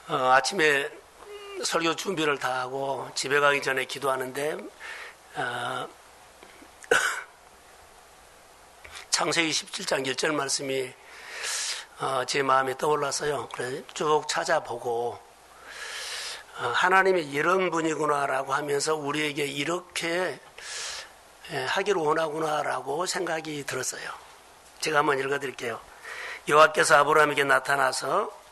아침에 설교 준비를 다 하고 집에 가기 전에 기도하는데 창세기 17장 1절 말씀이 제 마음에 떠올랐어요. 그래서 쭉 찾아보고 하나님이 이런 분이구나라고 하면서 우리에게 이렇게 하기를 원하구나라고 생각이 들었어요. 제가 한번 읽어드릴게요. 여호와께서 아브라함에게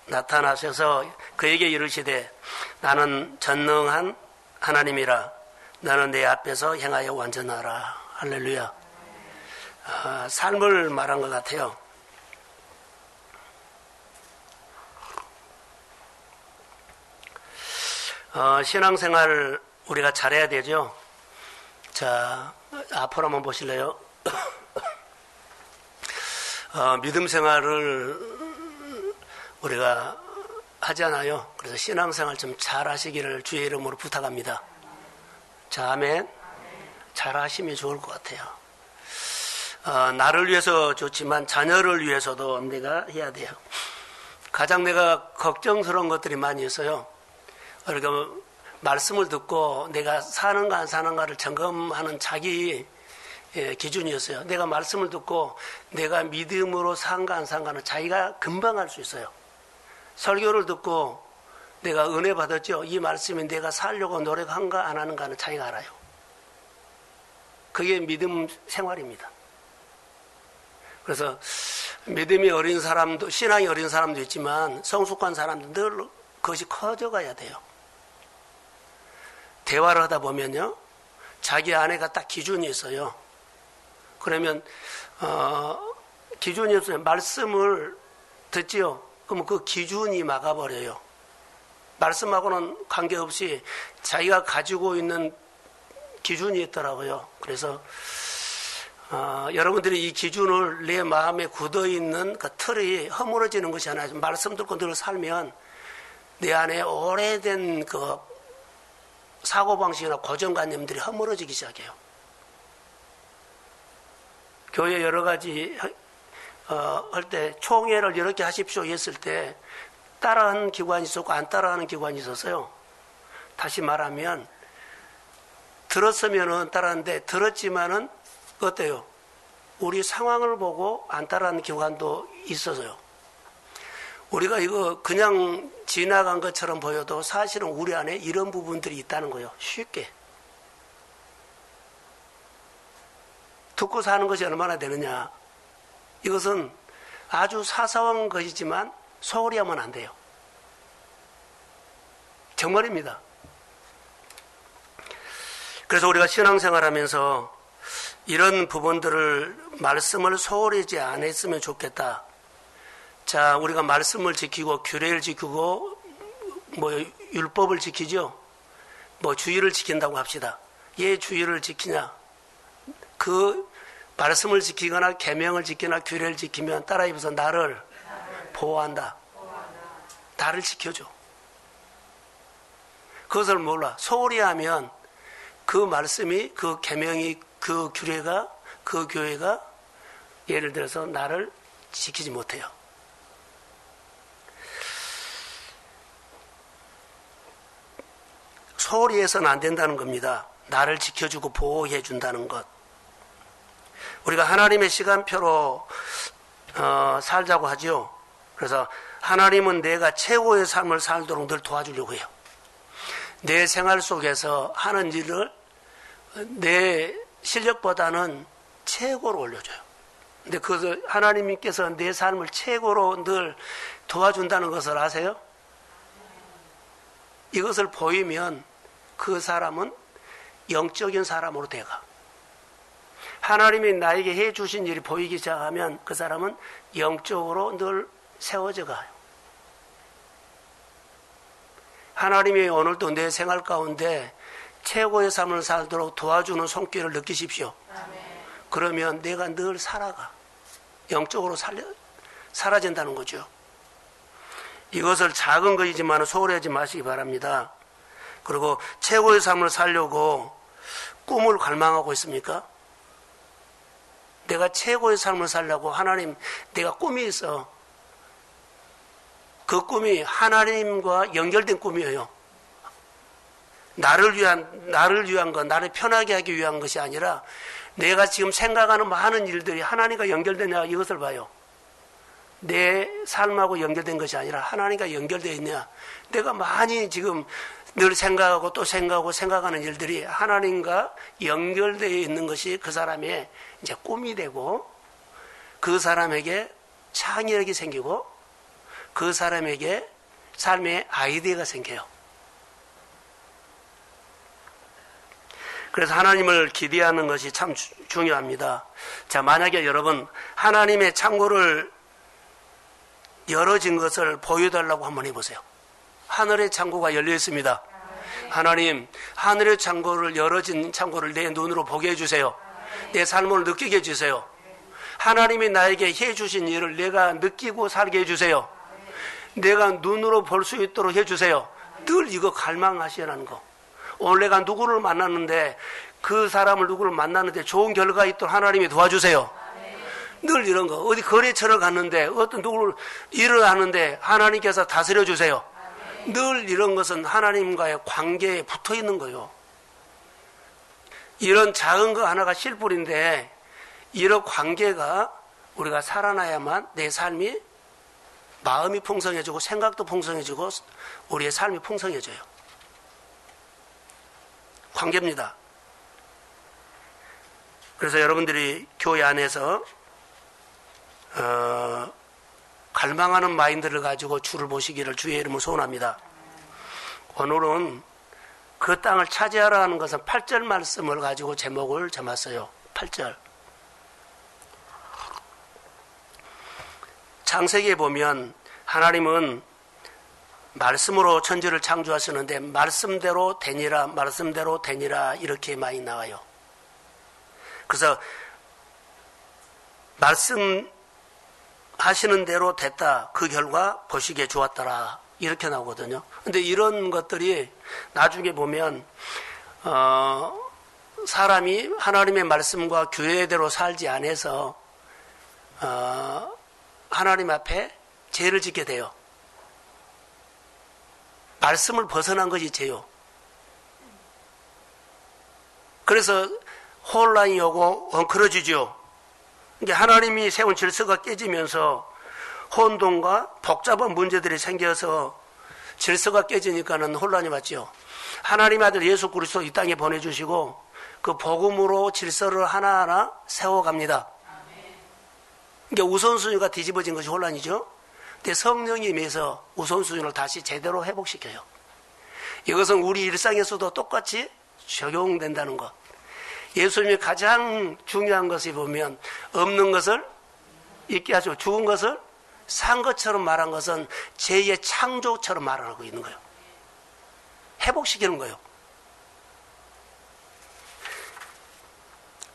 나타나셔서 그에게 이르시되 나는 전능한 하나님이라 너는 내 앞에서 행하여 완전하라. 할렐루야. 삶을 말한 것 같아요. 신앙생활 우리가 잘해야 되죠. 자, 앞으로 한번 보실래요? 믿음 생활을 우리가 하잖아요. 그래서 신앙생활 좀 잘 하시기를 주의 이름으로 부탁합니다. 자, 아멘. 잘 하시면 좋을 것 같아요. 나를 위해서 좋지만 자녀를 위해서도 내가 해야 돼요. 가장 내가 걱정스러운 것들이 많이 있어요. 그러니까 말씀을 듣고 내가 사는가 안 사는가를 점검하는 자기 기준이었어요. 내가 말씀을 듣고 내가 믿음으로 산가 안 산가는 자기가 금방 알 수 있어요. 설교를 듣고 내가 은혜 받았죠. 이 말씀이 내가 살려고 노력한가 안 하는가는 자기가 알아요. 그게 믿음 생활입니다. 그래서 믿음이 어린 사람도, 신앙이 어린 사람도 있지만 성숙한 사람도 늘 그것이 커져가야 돼요. 대화를 하다 보면요, 자기 안에가 딱 기준이 있어요. 그러면 기준이 없어요. 말씀을 듣지요. 그러면 그 기준이 막아버려요. 말씀하고는 관계없이 자기가 가지고 있는 기준이 있더라고요. 그래서 여러분들이 이 기준을 내 마음에 굳어있는 그 틀이 허물어지는 것이 아니라 말씀 듣고 늘 살면 내 안에 오래된 그 사고방식이나 고정관념들이 허물어지기 시작해요. 교회 여러 가지 할 때 총회를 이렇게 하십시오 했을 때 따라하는 기관이 있었고 안 따라하는 기관이 있었어요. 다시 말하면 들었으면은 따라하는데 들었지만은 어때요? 우리 상황을 보고 안 따라하는 기관도 있어서요. 우리가 이거 그냥 지나간 것처럼 보여도 사실은 우리 안에 이런 부분들이 있다는 거예요. 쉽게. 듣고 사는 것이 얼마나 되느냐. 이것은 아주 사소한 것이지만 소홀히 하면 안 돼요. 정말입니다. 그래서 우리가 신앙생활 하면서 이런 부분들을 말씀을 소홀히 하지 않았으면 좋겠다. 자, 우리가 말씀을 지키고 규례를 지키고 율법을 지키죠. 주의를 지킨다고 합시다. 예, 주의를 지키냐? 그 말씀을 지키거나 계명을 지키거나 규례를 지키면 따라 입어서 나를 보호한다. 나를 지켜줘. 그것을 몰라. 소홀히 하면 그 말씀이, 그 계명이, 그 규례가, 그 교회가 예를 들어서 나를 지키지 못해요. 소홀히 해서는 안 된다는 겁니다. 나를 지켜주고 보호해 준다는 것. 우리가 하나님의 시간표로 살자고 하죠. 그래서 하나님은 내가 최고의 삶을 살도록 늘 도와주려고 해요. 내 생활 속에서 하는 일을 내 실력보다는 최고로 올려줘요. 근데 그것을 하나님께서 내 삶을 최고로 늘 도와준다는 것을 아세요? 이것을 보이면 그 사람은 영적인 사람으로 돼가. 하나님이 나에게 해주신 일이 보이기 시작하면 그 사람은 영적으로 늘 세워져 가요. 하나님이 오늘도 내 생활 가운데 최고의 삶을 살도록 도와주는 손길을 느끼십시오. 그러면 내가 늘 살아가. 영적으로 사라진다는 거죠. 이것을 작은 것이지만 소홀히 하지 마시기 바랍니다. 그리고 최고의 삶을 살려고 꿈을 갈망하고 있습니까? 내가 최고의 삶을 살려고 하나님, 내가 꿈이 있어. 그 꿈이 하나님과 연결된 꿈이에요. 나를 위한 것, 나를 편하게 하기 위한 것이 아니라 내가 지금 생각하는 많은 일들이 하나님과 연결되냐 이것을 봐요. 내 삶하고 연결된 것이 아니라 하나님과 연결되어 있냐. 내가 많이 지금 늘 생각하고 또 생각하는 일들이 하나님과 연결되어 있는 것이 그 사람의 이제 꿈이 되고 그 사람에게 창의력이 생기고 그 사람에게 삶의 아이디어가 생겨요. 그래서 하나님을 기대하는 것이 참 중요합니다. 자, 만약에 여러분 하나님의 창고를 열어진 것을 보여달라고 한번 해보세요. 하늘의 창고가 열려 있습니다. 하나님, 하늘의 창고를 열어진 창고를 내 눈으로 보게 해주세요. 내 삶을 느끼게 해주세요. 하나님이 나에게 해주신 일을 내가 느끼고 살게 해주세요. 내가 눈으로 볼 수 있도록 해주세요. 늘 이거 갈망하시라는 거. 오늘 내가 누구를 만났는데 그 사람을 누구를 만났는데 좋은 결과가 있도록 하나님이 도와주세요. 늘 이런 거. 어디 거래처를 갔는데 어떤 누구를 일을 하는데 하나님께서 다스려 주세요. 늘 이런 것은 하나님과의 관계에 붙어 있는 거예요. 이런 작은 거 하나가 실풀인데 이런 관계가 우리가 살아나야만 내 삶이 마음이 풍성해지고 생각도 풍성해지고 우리의 삶이 풍성해져요. 관계입니다. 그래서 여러분들이 교회 안에서 갈망하는 마인드를 가지고 주를 보시기를 주의 이름으로 소원합니다. 오늘은 그 땅을 차지하라 하는 것은 8절 말씀을 가지고 제목을 잡았어요. 8절. 창세기에 보면 하나님은 말씀으로 천지를 창조하시는데 말씀대로 되니라 말씀대로 되니라 이렇게 많이 나와요. 그래서 말씀하시는 대로 됐다. 그 결과 보시기에 좋았더라. 이렇게 나오거든요. 근데 이런 것들이 나중에 보면 사람이 하나님의 말씀과 교회대로 살지 않아서 하나님 앞에 죄를 짓게 돼요. 말씀을 벗어난 것이 죄요. 그래서 혼란이 오고 엉클어지죠. 이제 하나님이 세운 질서가 깨지면서 혼돈과 복잡한 문제들이 생겨서 질서가 깨지니까는 혼란이 왔죠. 하나님의 아들 예수 그리스도 이 땅에 보내주시고 그 복음으로 질서를 하나하나 세워갑니다. 그러니까 우선순위가 뒤집어진 것이 혼란이죠. 근데 성령이 임해서 우선순위를 다시 제대로 회복시켜요. 이것은 우리 일상에서도 똑같이 적용된다는 것. 예수님이 가장 중요한 것을 보면 없는 것을 있게 하시고 죽은 것을 산 것처럼 말한 것은 제2의 창조처럼 말하고 있는 거예요. 회복시키는 거예요.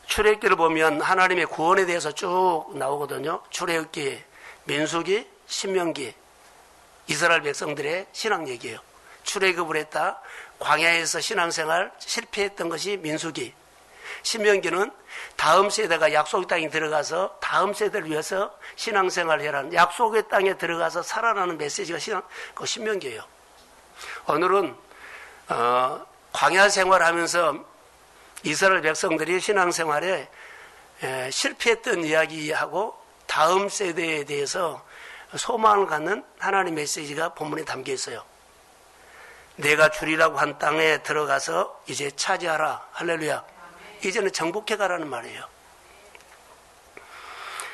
출애굽기를 보면 하나님의 구원에 대해서 쭉 나오거든요. 출애굽기, 민수기, 신명기, 이스라엘 백성들의 신앙 얘기예요. 출애굽을 했다. 광야에서 신앙생활 실패했던 것이 민수기. 신명기는 다음 세대가 약속의 땅에 들어가서 다음 세대를 위해서 신앙생활을 해라는 약속의 땅에 들어가서 살아나는 메시지가 신명기예요. 오늘은 광야 생활하면서 이스라엘 백성들이 신앙생활에 실패했던 이야기하고 다음 세대에 대해서 소망을 갖는 하나님의 메시지가 본문에 담겨 있어요. 내가 주리라고 한 땅에 들어가서 이제 차지하라. 할렐루야. 이제는 정복해 가라는 말이에요.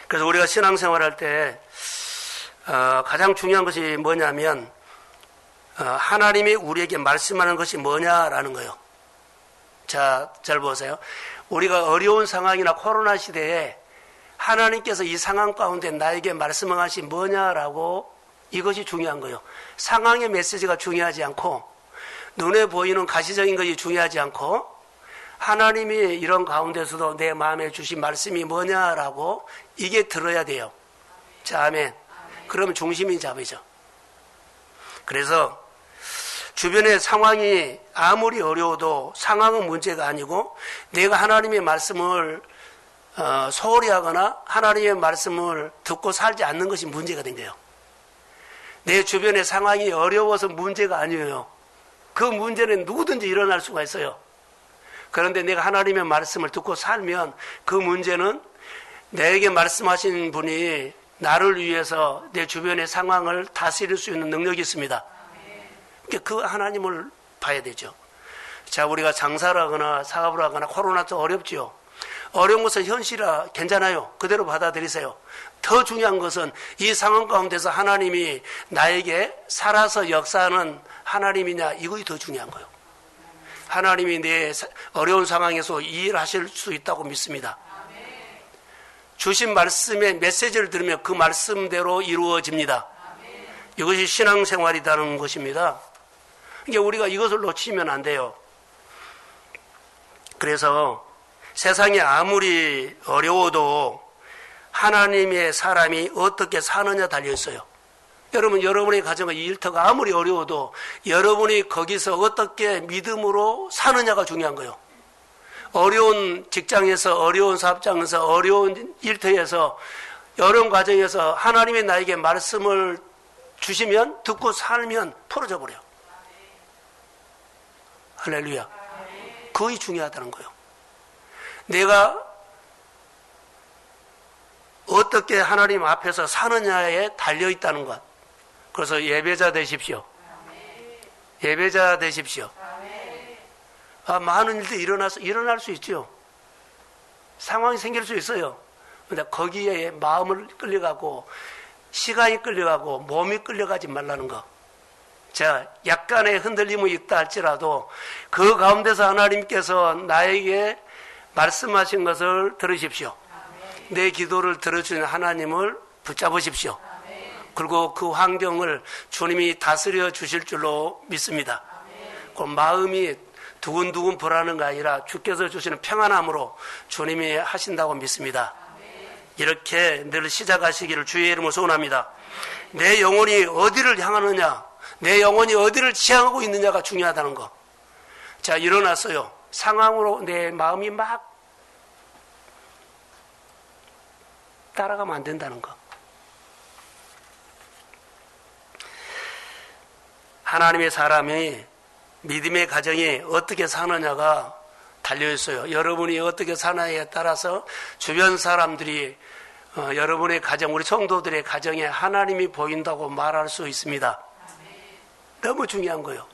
그래서 우리가 신앙생활할 때 가장 중요한 것이 뭐냐면 하나님이 우리에게 말씀하는 것이 뭐냐라는 거예요. 자, 잘 보세요. 우리가 어려운 상황이나 코로나 시대에 하나님께서 이 상황 가운데 나에게 말씀한 것이 뭐냐라고 이것이 중요한 거예요. 상황의 메시지가 중요하지 않고 눈에 보이는 가시적인 것이 중요하지 않고 하나님이 이런 가운데서도 내 마음에 주신 말씀이 뭐냐라고 이게 들어야 돼요. 자, 아멘. 그러면 중심이 잡히죠. 그래서 주변의 상황이 아무리 어려워도 상황은 문제가 아니고 내가 하나님의 말씀을 소홀히 하거나 하나님의 말씀을 듣고 살지 않는 것이 문제가 된 거예요. 내 주변의 상황이 어려워서 문제가 아니에요. 그 문제는 누구든지 일어날 수가 있어요. 그런데 내가 하나님의 말씀을 듣고 살면 그 문제는 내게 말씀하신 분이 나를 위해서 내 주변의 상황을 다스릴 수 있는 능력이 있습니다. 그 하나님을 봐야 되죠. 자, 우리가 장사를 하거나 사업을 하거나 코로나도 어렵지요. 어려운 것은 현실이라 괜찮아요. 그대로 받아들이세요. 더 중요한 것은 이 상황 가운데서 하나님이 나에게 살아서 역사하는 하나님이냐, 이것이 더 중요한 거예요. 하나님이 내 어려운 상황에서 일하실 수 있다고 믿습니다. 주신 말씀의 메시지를 들으면 그 말씀대로 이루어집니다. 이것이 신앙생활이라는 것입니다. 이게 우리가 이것을 놓치면 안 돼요. 그래서 세상이 아무리 어려워도 하나님의 사람이 어떻게 사느냐 달려있어요. 여러분, 여러분의 가정의 일터가 아무리 어려워도 여러분이 거기서 어떻게 믿음으로 사느냐가 중요한 거예요. 어려운 직장에서, 어려운 사업장에서, 어려운 일터에서, 어려운 과정에서 하나님이 나에게 말씀을 주시면, 듣고 살면 풀어져 버려요. 할렐루야. 그것이 중요하다는 거예요. 내가 어떻게 하나님 앞에서 사느냐에 달려있다는 것. 그래서 예배자 되십시오. 예배자 되십시오. 많은 일들이 일어날 수 있죠. 상황이 생길 수 있어요. 근데 거기에 마음을 끌려가고 시간이 끌려가고 몸이 끌려가지 말라는 거. 자, 약간의 흔들림이 있다 할지라도 그 가운데서 하나님께서 나에게 말씀하신 것을 들으십시오. 내 기도를 들어주는 하나님을 붙잡으십시오. 그리고 그 환경을 주님이 다스려 주실 줄로 믿습니다. 그 마음이 두근두근 불안한 게 아니라 주께서 주시는 평안함으로 주님이 하신다고 믿습니다. 이렇게 늘 시작하시기를 주의 이름으로 소원합니다. 내 영혼이 어디를 향하느냐, 내 영혼이 어디를 지향하고 있느냐가 중요하다는 거. 자, 일어났어요. 상황으로 내 마음이 막 따라가면 안 된다는 거. 하나님의 사람이 믿음의 가정이 어떻게 사느냐가 달려있어요. 여러분이 어떻게 사느냐에 따라서 주변 사람들이 여러분의 가정, 우리 성도들의 가정에 하나님이 보인다고 말할 수 있습니다. 너무 중요한 거예요.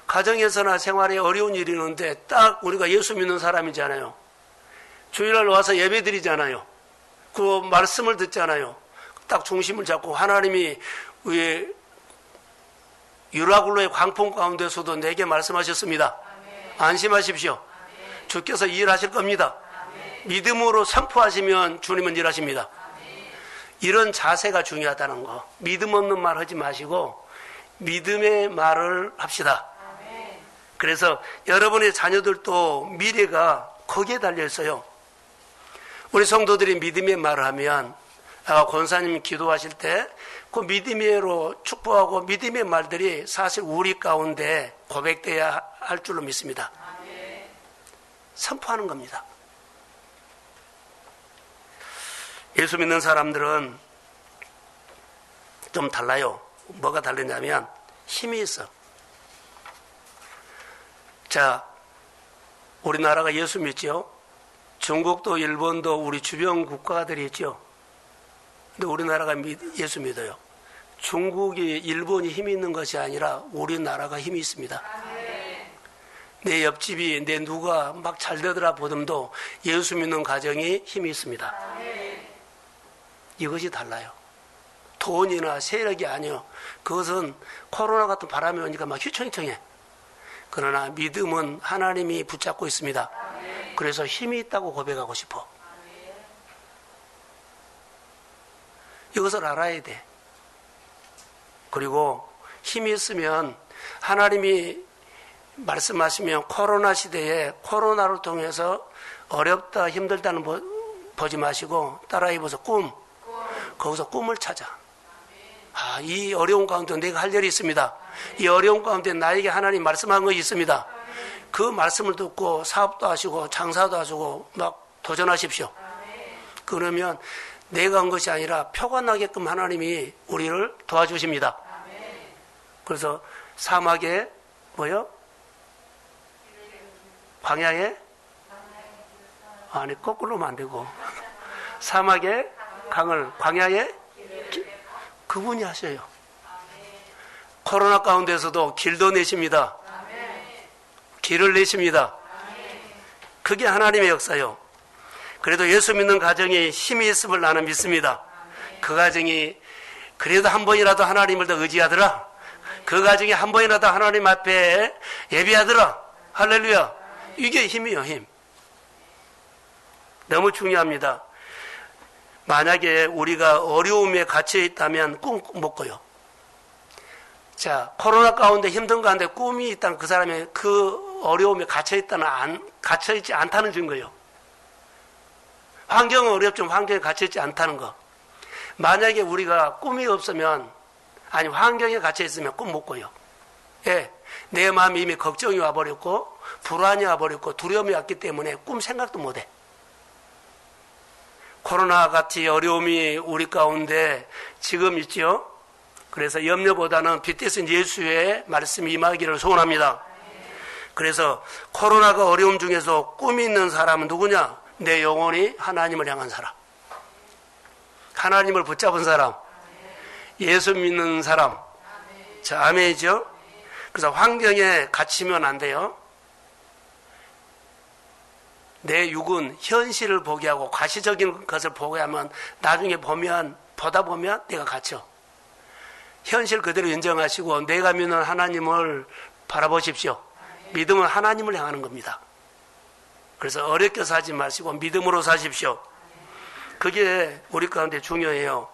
가정에서나 생활에 어려운 일이 있는데 딱 우리가 예수 믿는 사람이잖아요. 주일날 와서 예배 드리잖아요. 그 말씀을 듣잖아요. 딱 중심을 잡고 하나님이 왜 유라굴로의 광풍 가운데서도 내게 말씀하셨습니다. 안심하십시오. 주께서 일하실 겁니다. 믿음으로 선포하시면 주님은 일하십니다. 이런 자세가 중요하다는 거. 믿음 없는 말 하지 마시고 믿음의 말을 합시다. 그래서 여러분의 자녀들도 미래가 거기에 달려있어요. 우리 성도들이 믿음의 말을 하면 아까 권사님 기도하실 때 그 믿음으로 축복하고 믿음의 말들이 사실 우리 가운데 고백돼야 할 줄로 믿습니다. 선포하는 겁니다. 예수 믿는 사람들은 좀 달라요. 뭐가 다르냐면 힘이 있어. 자, 우리나라가 예수 믿죠? 중국도 일본도 우리 주변 국가들이 있죠. 근데 우리나라가 예수 믿어요. 중국이 일본이 힘이 있는 것이 아니라 우리나라가 힘이 있습니다. 내 옆집이 내 누가 막 잘 되더라 보듬도 예수 믿는 가정이 힘이 있습니다. 이것이 달라요. 돈이나 세력이 아니요. 그것은 코로나 같은 바람이 오니까 막 휘청휘청해. 그러나 믿음은 하나님이 붙잡고 있습니다. 그래서 힘이 있다고 고백하고 싶어. 이것을 알아야 돼. 그리고 힘이 있으면 하나님이 말씀하시면 코로나 시대에 코로나를 통해서 어렵다 힘들다는 보지 마시고 따라해보세요. 꿈. 거기서 꿈을 찾아. 이 어려운 가운데 내가 할 일이 있습니다. 이 어려운 가운데 나에게 하나님 말씀한 것이 있습니다. 그 말씀을 듣고 사업도 하시고 장사도 하시고 막 도전하십시오. 그러면 내가 한 것이 아니라 표가 나게끔 하나님이 우리를 도와주십니다. 그래서 사막에 뭐요? 광야에? 아니 거꾸로 하면 안 되고 사막에 강을 광야에 그분이 하셔요. 코로나 가운데서도 길도 내십니다. 길을 내십니다. 그게 하나님의 역사요. 그래도 예수 믿는 가정이 힘이 있음을 나는 믿습니다. 그 가정이 그래도 한 번이라도 하나님을 더 의지하더라. 그 가정이 한 번이라도 하나님 앞에 예배하더라. 할렐루야. 이게 힘이요, 힘. 너무 중요합니다. 만약에 우리가 어려움에 갇혀 있다면 꿈 못 꿔요. 자, 코로나 가운데 힘든 가운데 꿈이 있다는 그 사람이 그 어려움에 갇혀있지 않다는 증거예요. 환경은 어렵지만 환경에 갇혀있지 않다는 거. 만약에 우리가 꿈이 없으면, 아니 환경에 갇혀있으면 꿈 못 꿔요. 예, 내 마음이 이미 걱정이 와버렸고 불안이 와버렸고 두려움이 왔기 때문에 꿈 생각도 못해. 코로나 같이 어려움이 우리 가운데 지금 있죠. 그래서 염려보다는 빛대신 예수의 말씀이 임하기를 소원합니다. 그래서 코로나가 어려움 중에서 꿈이 있는 사람은 누구냐? 내 영혼이 하나님을 향한 사람, 하나님을 붙잡은 사람, 예수 믿는 사람. 자, 아멘이죠? 그래서 환경에 갇히면 안 돼요. 내 육은 현실을 보게 하고 과시적인 것을 보게 하면 나중에 보다 보면 내가 갇혀. 현실 그대로 인정하시고 내가 믿는 하나님을 바라보십시오. 믿음은 하나님을 향하는 겁니다. 그래서 어렵게 사지 마시고 믿음으로 사십시오. 그게 우리 가운데 중요해요.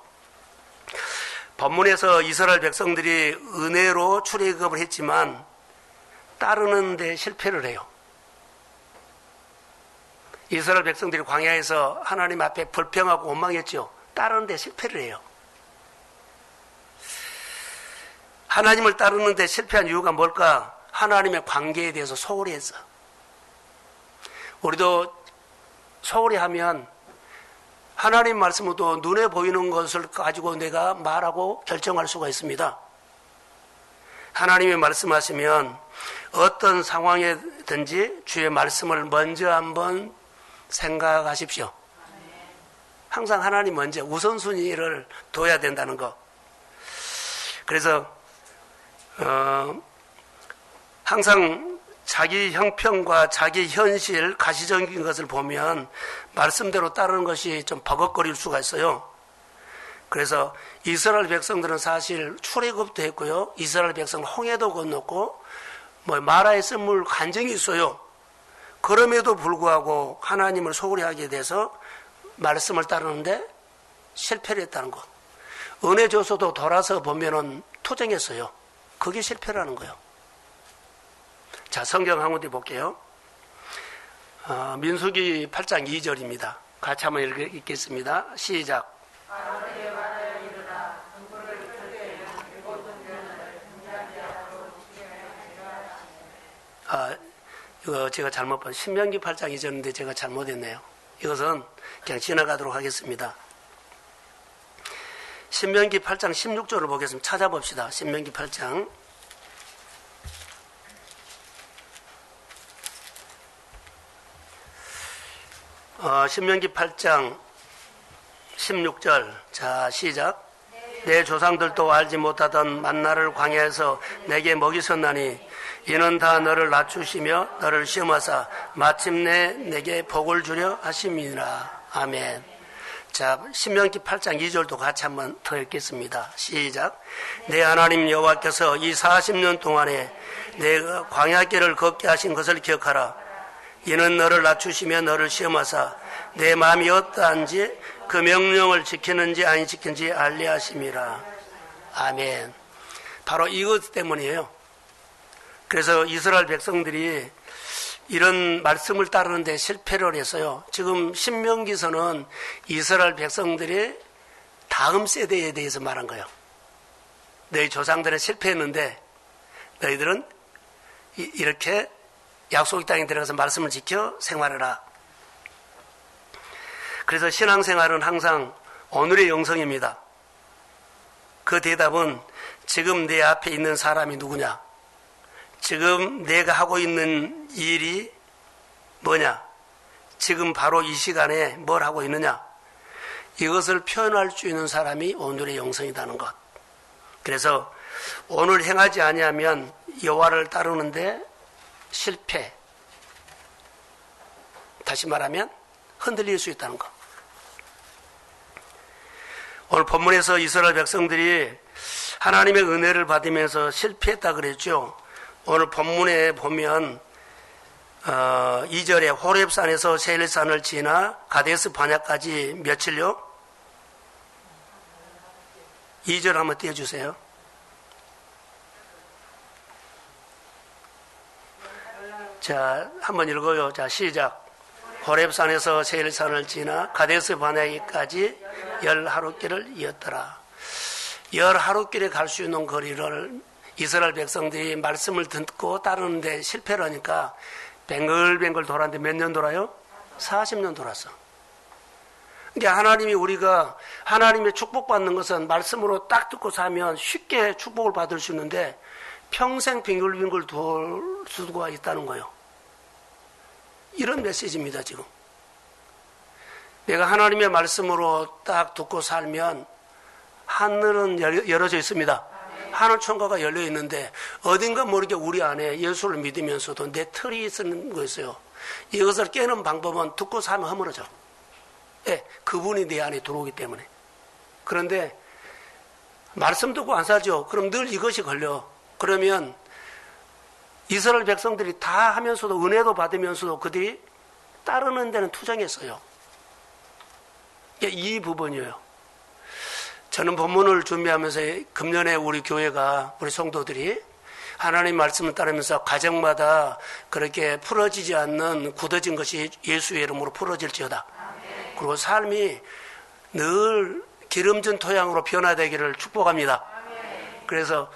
본문에서 이스라엘 백성들이 은혜로 출애굽을 했지만 따르는 데 실패를 해요. 이스라엘 백성들이 광야에서 하나님 앞에 불평하고 원망했죠. 따르는 데 실패를 해요. 하나님을 따르는 데 실패한 이유가 뭘까? 하나님의 관계에 대해서 소홀히 했어. 우리도 소홀히 하면 하나님 말씀으로 눈에 보이는 것을 가지고 내가 말하고 결정할 수가 있습니다. 하나님이 말씀하시면 어떤 상황에든지 주의 말씀을 먼저 한번 생각하십시오. 항상 하나님 먼저 우선순위를 둬야 된다는 거. 그래서 항상 자기 형편과 자기 현실, 가시적인 것을 보면 말씀대로 따르는 것이 좀 버벅거릴 수가 있어요. 그래서 이스라엘 백성들은 사실 출애굽도 했고요. 이스라엘 백성은 홍해도 건넜고 마라에 쓴물 간증이 있어요. 그럼에도 불구하고 하나님을 소홀히 하게 돼서 말씀을 따르는데 실패를 했다는 것. 은혜 줘서도 돌아서 보면은 투쟁했어요. 그게 실패라는 거예요. 자, 성경 한 군데 볼게요. 민수기 8장 2절입니다. 같이 한번 읽겠습니다. 시작. 이거 제가 잘못 본 신명기 8장 2절인데 제가 잘못했네요. 이것은 그냥 지나가도록 하겠습니다. 신명기 8장 16절을 보겠습니다. 찾아봅시다. 신명기 8장. 신명기 8장 16절. 자, 시작. 내 조상들도 알지 못하던 만나를 광야에서 내게 먹이셨나니 이는 다 너를 낮추시며 너를 시험하사 마침내 내게 복을 주려 하심이니라. 아멘. 자, 신명기 8장 2절도 같이 한번 더 읽겠습니다. 시작. 내 하나님 여호와께서 이 40년 동안에 내가 광야길을 걷게 하신 것을 기억하라. 이는 너를 낮추시며 너를 시험하사 내 마음이 어떠한지 그 명령을 지키는지 안 지키는지 알게 하심이라. 아멘. 바로 이것 때문이에요. 그래서 이스라엘 백성들이 이런 말씀을 따르는데 실패를 했어요. 지금 신명기서는 이스라엘 백성들이 다음 세대에 대해서 말한 거예요. 너희 조상들은 실패했는데 너희들은 이렇게 약속의 땅에 들어가서 말씀을 지켜 생활하라. 그래서 신앙생활은 항상 오늘의 영성입니다. 그 대답은 지금 내 앞에 있는 사람이 누구냐? 지금 내가 하고 있는 일이 뭐냐? 지금 바로 이 시간에 뭘 하고 있느냐? 이것을 표현할 수 있는 사람이 오늘의 영성이라는 것. 그래서 오늘 행하지 아니하면 여호와를 따르는데 실패. 다시 말하면 흔들릴 수 있다는 것. 오늘 본문에서 이스라엘 백성들이 하나님의 은혜를 받으면서 실패했다 그랬죠. 오늘 본문에 보면 2절에 호렙산에서 세일산을 지나 가데스 바냐까지 며칠요? 2절 한번 띄워주세요. 자, 한번 읽어요. 자, 시작. 호렙산에서 세일산을 지나 가데스 바냐까지 10하루길을 이었더라. 10하루길에 갈 수 있는 거리를 이스라엘 백성들이 말씀을 듣고 따르는데 실패를 하니까 뱅글뱅글 돌았는데 몇 년 돌아요? 40년 돌았어. 그러니까 하나님이 우리가 하나님의 축복받는 것은 말씀으로 딱 듣고 사면 쉽게 축복을 받을 수 있는데 평생 빙글빙글 돌 수가 있다는 거예요. 이런 메시지입니다, 지금. 내가 하나님의 말씀으로 딱 듣고 살면 하늘은 열어져 있습니다. 하늘 천가가 열려 있는데 어딘가 모르게 우리 안에 예수를 믿으면서도 내 틀이 있는 거였어요. 이것을 깨는 방법은 듣고 살면 허물어져. 예, 그분이 내 안에 들어오기 때문에. 그런데 말씀 듣고 안 살죠. 그럼 늘 이것이 걸려. 그러면 이스라엘 백성들이 다 하면서도 은혜도 받으면서도 그들이 따르는 데는 투정했어요. 이 부분이에요. 저는 본문을 준비하면서 금년에 우리 교회가 우리 성도들이 하나님 말씀을 따르면서 가정마다 그렇게 풀어지지 않는 굳어진 것이 예수의 이름으로 풀어질지어다. 그리고 삶이 늘 기름진 토양으로 변화되기를 축복합니다. 그래서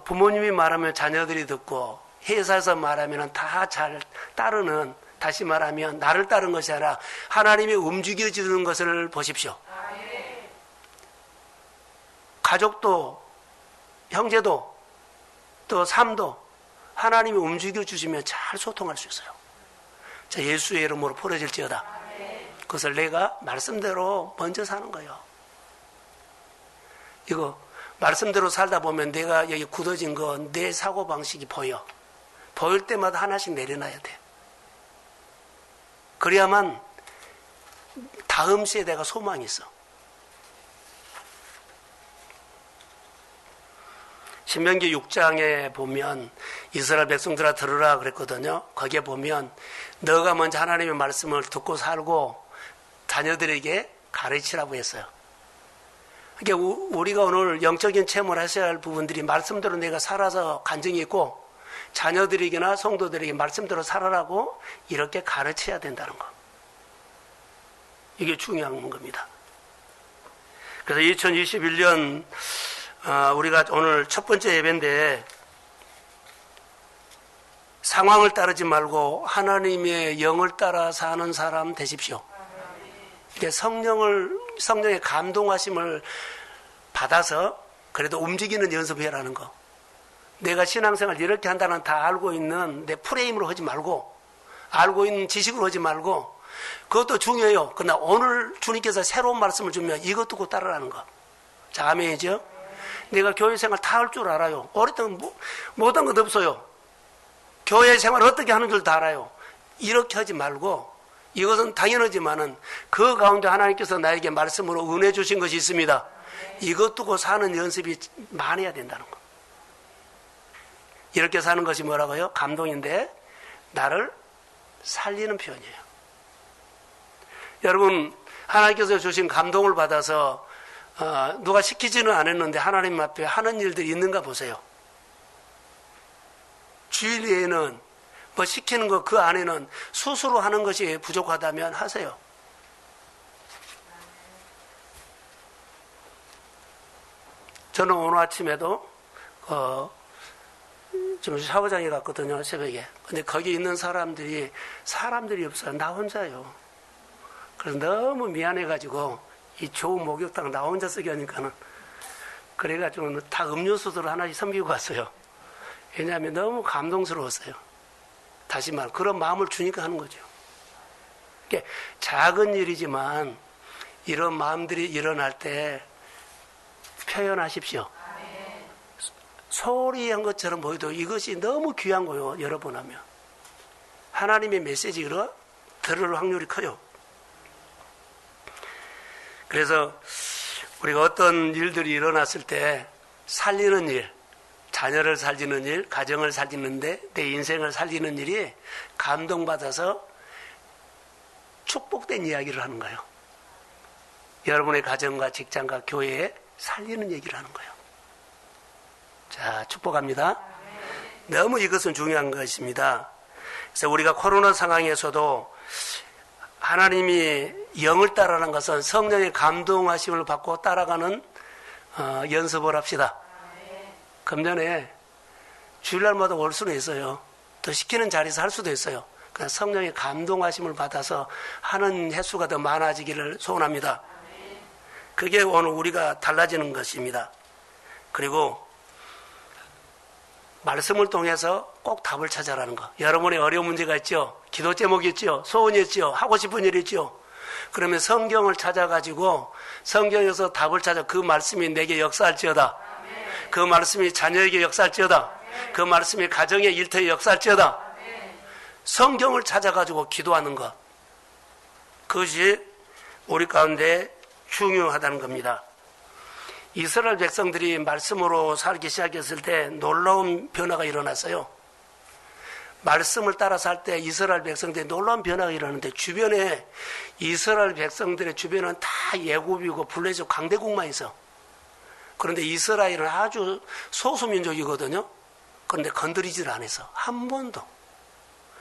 부모님이 말하면 자녀들이 듣고 회사에서 말하면 다 잘 따르는, 다시 말하면 나를 따른 것이 아니라 하나님이 움직여주는 것을 보십시오. 가족도 형제도 또 삶도 하나님이 움직여주시면 잘 소통할 수 있어요. 자, 예수의 이름으로 풀어질지어다. 그것을 내가 말씀대로 먼저 사는 거예요. 이거 말씀대로 살다 보면 내가 여기 굳어진 거 내 사고방식이 보여. 보일 때마다 하나씩 내려놔야 돼. 그래야만 다음 세대가 소망이 있어. 신명기 6장에 보면 이스라엘 백성들아 들으라 그랬거든요. 거기에 보면 너가 먼저 하나님의 말씀을 듣고 살고 자녀들에게 가르치라고 했어요. 그러니까 우리가 오늘 영적인 체험을 하셔야 할 부분들이 말씀대로 내가 살아서 간증이 있고 자녀들에게나 성도들에게 말씀대로 살아라고 이렇게 가르쳐야 된다는 거. 이게 중요한 겁니다. 그래서 2021년 우리가 오늘 첫 번째 예배인데 상황을 따르지 말고 하나님의 영을 따라 사는 사람 되십시오. 성령의 감동하심을 받아서 그래도 움직이는 연습해라는 거. 내가 신앙생활 이렇게 한다는 다 알고 있는 내 프레임으로 하지 말고, 알고 있는 지식으로 하지 말고, 그것도 중요해요. 그러나 오늘 주님께서 새로운 말씀을 주면 이것 듣고 따르라는 거. 자, 아멘이죠? 내가 교회 생활 다 할 줄 알아요. 어렸던 못한 것 없어요. 교회 생활 어떻게 하는 줄 다 알아요. 이렇게 하지 말고, 이것은 당연하지만은 그 가운데 하나님께서 나에게 말씀으로 은혜 주신 것이 있습니다. 이것 두고 사는 연습이 많이 해야 된다는 거. 이렇게 사는 것이 뭐라고요? 감동인데 나를 살리는 표현이에요. 여러분, 하나님께서 주신 감동을 받아서 누가 시키지는 않았는데 하나님 앞에 하는 일들이 있는가 보세요. 주일에는 뭐 시키는 거 그 안에는 스스로 하는 것이 부족하다면 하세요. 저는 오늘 아침에도 좀 샤워장에 갔거든요, 새벽에. 근데 거기 있는 사람들이 없어요. 나 혼자요. 그래서 너무 미안해가지고 이 좋은 목욕탕 나 혼자 쓰게 하니까는 그래가지고 다 음료수들을 하나씩 섬기고 갔어요. 왜냐하면 너무 감동스러웠어요. 다시 말 그런 마음을 주니까 하는 거죠. 작은 일이지만 이런 마음들이 일어날 때 표현하십시오. 소홀히 한 것처럼 보여도 이것이 너무 귀한 거요. 여러 번 하면 하나님의 메시지가 들을 확률이 커요. 그래서 우리가 어떤 일들이 일어났을 때 살리는 일, 자녀를 살리는 일, 가정을 살리는데 내 인생을 살리는 일이 감동받아서 축복된 이야기를 하는 거예요. 여러분의 가정과 직장과 교회에 살리는 얘기를 하는 거예요. 자, 축복합니다. 너무 이것은 중요한 것입니다. 그래서 우리가 코로나 상황에서도 하나님이 영을 따라가는 것은 성령의 감동하심을 받고 따라가는 연습을 합시다. 금년에 주일날마다 올 수는 있어요. 더 시키는 자리에서 할 수도 있어요. 그냥 성령의 감동하심을 받아서 하는 횟수가 더 많아지기를 소원합니다. 그게 오늘 우리가 달라지는 것입니다. 그리고 말씀을 통해서 꼭 답을 찾아라는 거. 여러분의 어려운 문제가 있죠? 기도 제목이 있죠? 소원이 있죠? 하고 싶은 일이 있죠? 그러면 성경을 찾아가지고 성경에서 답을 찾아 그 말씀이 내게 역사할지어다. 그 말씀이 자녀에게 역사할지어다. 그 말씀이 가정의 일터에 역사할지어다. 성경을 찾아가지고 기도하는 것. 그것이 우리 가운데 중요하다는 겁니다. 이스라엘 백성들이 말씀으로 살기 시작했을 때 놀라운 변화가 일어났어요. 말씀을 따라 살 때 이스라엘 백성들이 놀라운 변화가 일어나는데 주변에 이스라엘 백성들의 주변은 다 애굽이고 블레셋 강대국만 있어. 그런데 이스라엘은 아주 소수민족이거든요. 그런데 건드리질 않았어. 한 번도.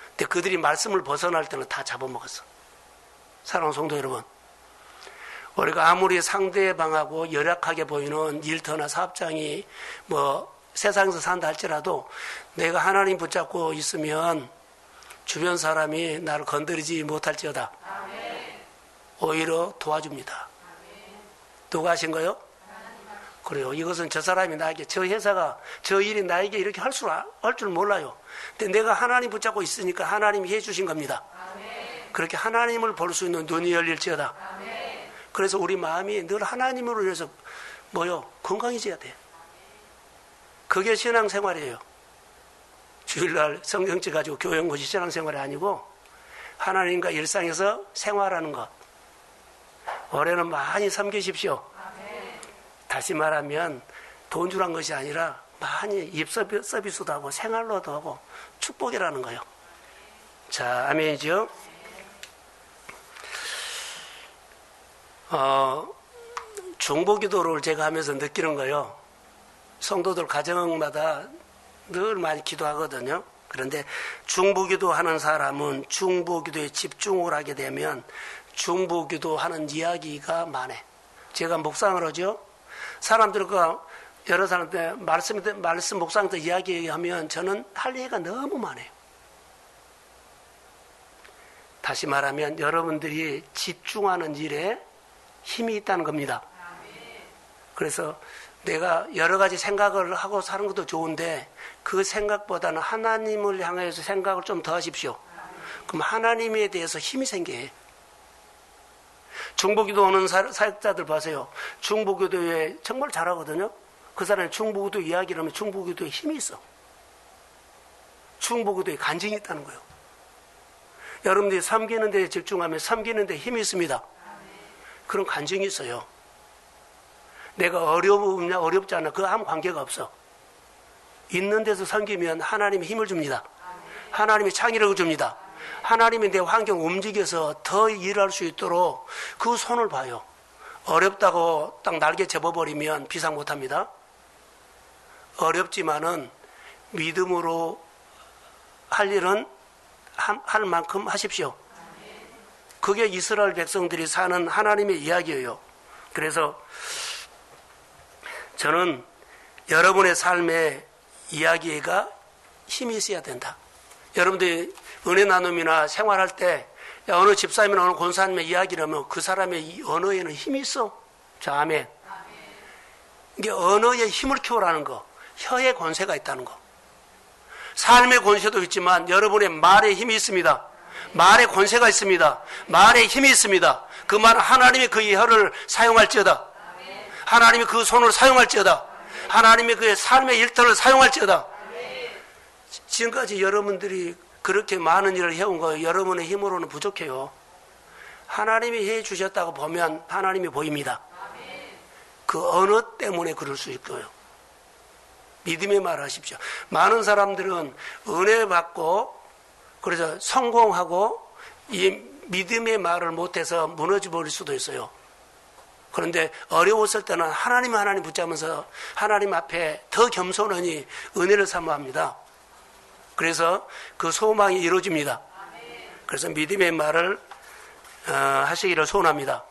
근데 그들이 말씀을 벗어날 때는 다 잡아먹었어. 사랑하는 성도 여러분, 우리가 아무리 상대방하고 열악하게 보이는 일터나 사업장이 세상에서 산다 할지라도 내가 하나님 붙잡고 있으면 주변 사람이 나를 건드리지 못할지어다. 오히려 도와줍니다. 누가 하신 거요? 그래요. 이것은 저 사람이 나에게, 저 회사가, 저 일이 나에게 이렇게 할 줄 몰라요. 근데 내가 하나님 붙잡고 있으니까 하나님이 해주신 겁니다. 그렇게 하나님을 볼 수 있는 눈이 열릴지어다. 그래서 우리 마음이 늘 하나님으로 인해서 건강해져야 돼. 그게 신앙생활이에요. 주일날 성경책 가지고 교회 온 것이 신앙생활이 아니고 하나님과 일상에서 생활하는 것. 올해는 많이 섬기십시오. 다시 말하면 돈 주란 것이 아니라 많이 입 서비스도 하고 생활로도 하고 축복이라는 거예요. 자, 아멘이죠? 중보기도를 제가 하면서 느끼는 거예요. 성도들 가정마다 늘 많이 기도하거든요. 그런데 중보기도 하는 사람은 중보기도에 집중을 하게 되면 중보기도 하는 이야기가 많아. 제가 묵상을 하죠. 사람들과 여러 사람한테 말씀 묵상도 이야기하면 저는 할 얘기가 너무 많아요. 다시 말하면 여러분들이 집중하는 일에 힘이 있다는 겁니다. 그래서 내가 여러 가지 생각을 하고 사는 것도 좋은데 그 생각보다는 하나님을 향해서 생각을 좀 더 하십시오. 그럼 하나님에 대해서 힘이 생겨요. 중보기도 오는 사역자들 봐세요. 중보기도에 정말 잘하거든요. 그 사람이 중보기도 이야기를 하면 중보기도에 힘이 있어. 중보기도에 간증이 있다는 거예요. 여러분들이 섬기는 데 집중하면 섬기는 데 힘이 있습니다. 그런 간증이 있어요. 내가 어렵냐 어렵지 않아 그거 아무 관계가 없어. 있는 데서 섬기면 하나님이 힘을 줍니다. 하나님이 창의력을 줍니다. 하나님이 내 환경 움직여서 더 일할 수 있도록 그 손을 봐요. 어렵다고 딱 날개 접어버리면 비상 못합니다. 어렵지만은 믿음으로 할 일은 할 만큼 하십시오. 그게 이스라엘 백성들이 사는 하나님의 이야기예요. 그래서 저는 여러분의 삶의 이야기가 힘이 있어야 된다. 여러분들이 은혜 나눔이나 생활할 때 야, 어느 집사님이나 어느 권사님의 이야기를 하면 그 사람의 이 언어에는 힘이 있어. 자, 아멘. 이게 언어의 힘을 키우라는 거. 혀의 권세가 있다는 거. 삶의 권세도 있지만 여러분의 말에 힘이 있습니다. 말에 권세가 있습니다. 말에 힘이 있습니다. 그 말은 하나님이 그 혀를 사용할지어다. 하나님이 그 손을 사용할지어다. 하나님이 그의 삶의 일터를 사용할지어다. 지금까지 여러분들이 그렇게 많은 일을 해온 거 여러분의 힘으로는 부족해요. 하나님이 해 주셨다고 보면 하나님이 보입니다. 그 언어 때문에 그럴 수 있고요. 믿음의 말을 하십시오. 많은 사람들은 은혜 받고 그래서 성공하고 이 믿음의 말을 못해서 무너져 버릴 수도 있어요. 그런데 어려웠을 때는 하나님 붙잡으면서 하나님 앞에 더 겸손하니 은혜를 사모합니다. 그래서 그 소망이 이루어집니다. 그래서 믿음의 말을 하시기를 소원합니다.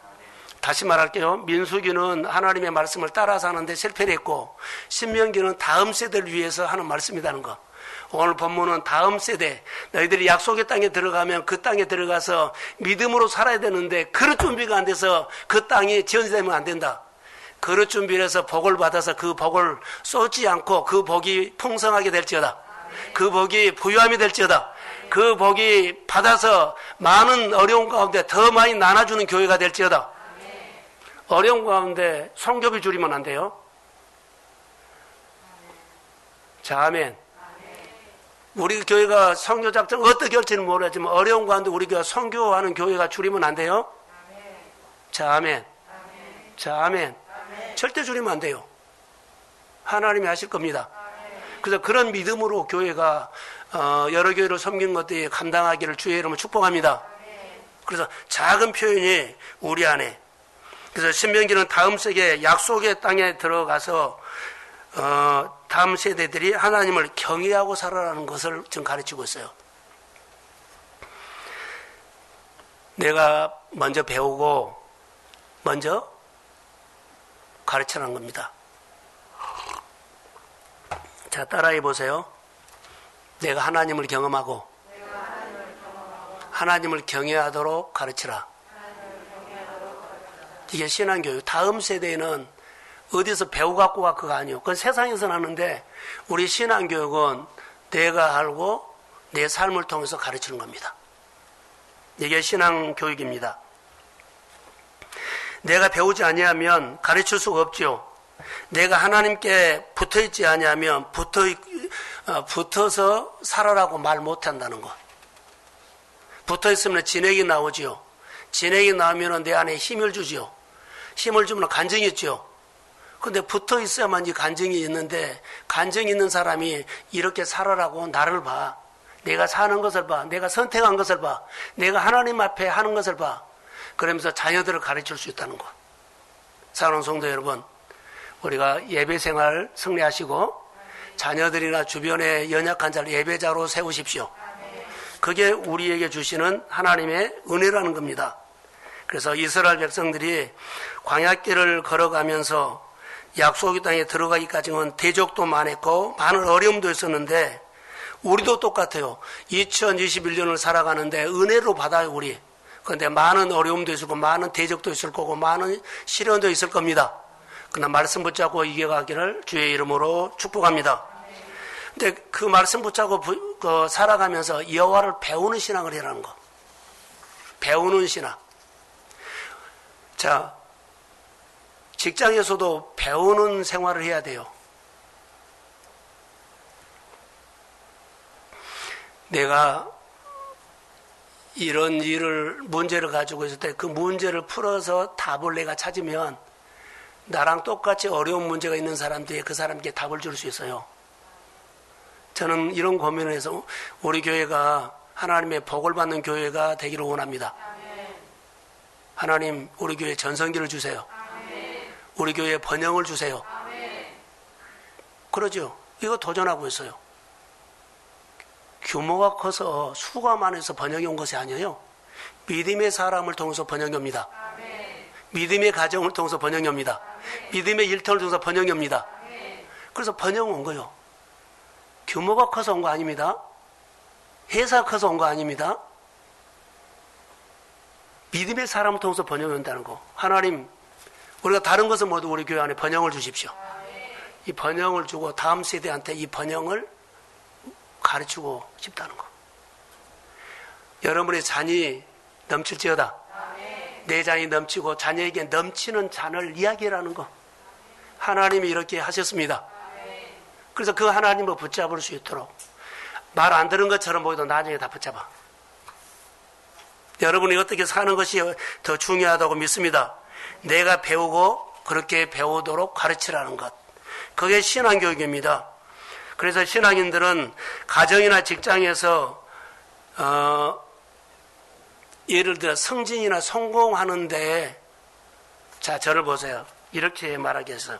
다시 말할게요. 민수기는 하나님의 말씀을 따라서 하는데 실패를 했고 신명기는 다음 세대를 위해서 하는 말씀이라는 것. 오늘 본문은 다음 세대, 너희들이 약속의 땅에 들어가면 그 땅에 들어가서 믿음으로 살아야 되는데 그릇 준비가 안 돼서 그 땅이 지어지면 안 된다. 그릇 준비를 해서 복을 받아서 그 복을 쏟지 않고 그 복이 풍성하게 될지어다. 그 복이 부유함이 될지어다. 그 복이 받아서 많은 어려운 가운데 더 많이 나눠주는 교회가 될지어다. 어려운 가운데 성교비 줄이면 안 돼요. 자, 아멘. 우리 교회가 선교작전 어떻게 할지는 모르겠지만 어려운 가운데 우리 교회가 선교하는 교회가 줄이면 안 돼요. 자, 아멘. 자, 아멘. 절대 줄이면 안 돼요. 하나님이 하실 겁니다. 그래서 그런 믿음으로 교회가 여러 교회를 섬긴 것들이 감당하기를 주의 이름으로 축복합니다. 그래서 작은 표현이 우리 안에, 그래서 신명기는 다음 세계 약속의 땅에 들어가서 다음 세대들이 하나님을 경외하고 살아라는 것을 지금 가르치고 있어요. 내가 먼저 배우고 먼저 가르치라는 겁니다. 자, 따라해 보세요. 내가 하나님을 경험하고 하나님을 경외하도록 가르치라. 이게 신앙교육. 다음 세대에는 어디서 배우 갖고 가 그거 아니에요. 그건 세상에서 나는데 우리 신앙교육은 내가 알고 내 삶을 통해서 가르치는 겁니다. 이게 신앙교육입니다. 내가 배우지 아니하면 가르칠 수가 없죠. 내가 하나님께 붙어있지 아니하면 붙어서 살아라고 말 못한다는 것. 붙어있으면 진액이 나오지요. 진액이 나오면 내 안에 힘을 주지요. 힘을 주면 간증이 있죠. 근데 붙어 있어야만 이 간증이 있는데 간증이 있는 사람이 이렇게 살아라고 나를 봐. 내가 사는 것을 봐. 내가 선택한 것을 봐. 내가 하나님 앞에 하는 것을 봐. 그러면서 자녀들을 가르칠 수 있다는 것. 사랑하는 성도 여러분, 우리가 예배 생활 승리하시고 자녀들이나 주변에 연약한 자를 예배자로 세우십시오. 그게 우리에게 주시는 하나님의 은혜라는 겁니다. 그래서 이스라엘 백성들이 광야길을 걸어가면서 약속의 땅에 들어가기까지는 대적도 많았고 많은 어려움도 있었는데 우리도 똑같아요. 2021년을 살아가는데 은혜로 받아요, 우리. 그런데 많은 어려움도 있을 거고 많은 대적도 있을 거고 많은 시련도 있을 겁니다. 그러나 말씀 붙잡고 이겨가기를 주의 이름으로 축복합니다. 근데 그 말씀 붙잡고 살아가면서 여호와를 배우는 신앙을 해라는 거. 배우는 신앙. 자, 직장에서도 배우는 생활을 해야 돼요. 내가 이런 문제를 가지고 있을 때 그 문제를 풀어서 답을 내가 찾으면 나랑 똑같이 어려운 문제가 있는 사람들이 그 사람께 답을 줄 수 있어요. 저는 이런 고민을 해서 우리 교회가 하나님의 복을 받는 교회가 되기를 원합니다. 하나님, 우리 교회에 전성기를 주세요. 우리 교회에 번영을 주세요. 그러죠. 이거 도전하고 있어요. 규모가 커서 수가 많아서 번영이 온 것이 아니에요. 믿음의 사람을 통해서 번영이 옵니다. 믿음의 가정을 통해서 번영이 옵니다. 믿음의 일터를 통해서 번영이 옵니다. 그래서 번영 온 거예요. 규모가 커서 온 거 아닙니다. 회사가 커서 온 거 아닙니다. 믿음의 사람을 통해서 번영이 온다는 거. 하나님, 우리가 다른 것은 모두 우리 교회 안에 번영을 주십시오. 이 번영을 주고 다음 세대한테 이 번영을 가르치고 싶다는 거. 여러분의 잔이 넘칠지어다. 내 잔이 넘치고 자녀에게 넘치는 잔을 이야기하라는 거. 하나님이 이렇게 하셨습니다. 그래서 그 하나님을 붙잡을 수 있도록 말 안 들은 것처럼 보여도 나중에 다 붙잡아. 여러분이 어떻게 사는 것이 더 중요하다고 믿습니다. 내가 배우고 그렇게 배우도록 가르치라는 것. 그게 신앙교육입니다. 그래서 신앙인들은 가정이나 직장에서 예를 들어 성진이나 성공하는데, 자, 저를 보세요. 이렇게 말하겠어요.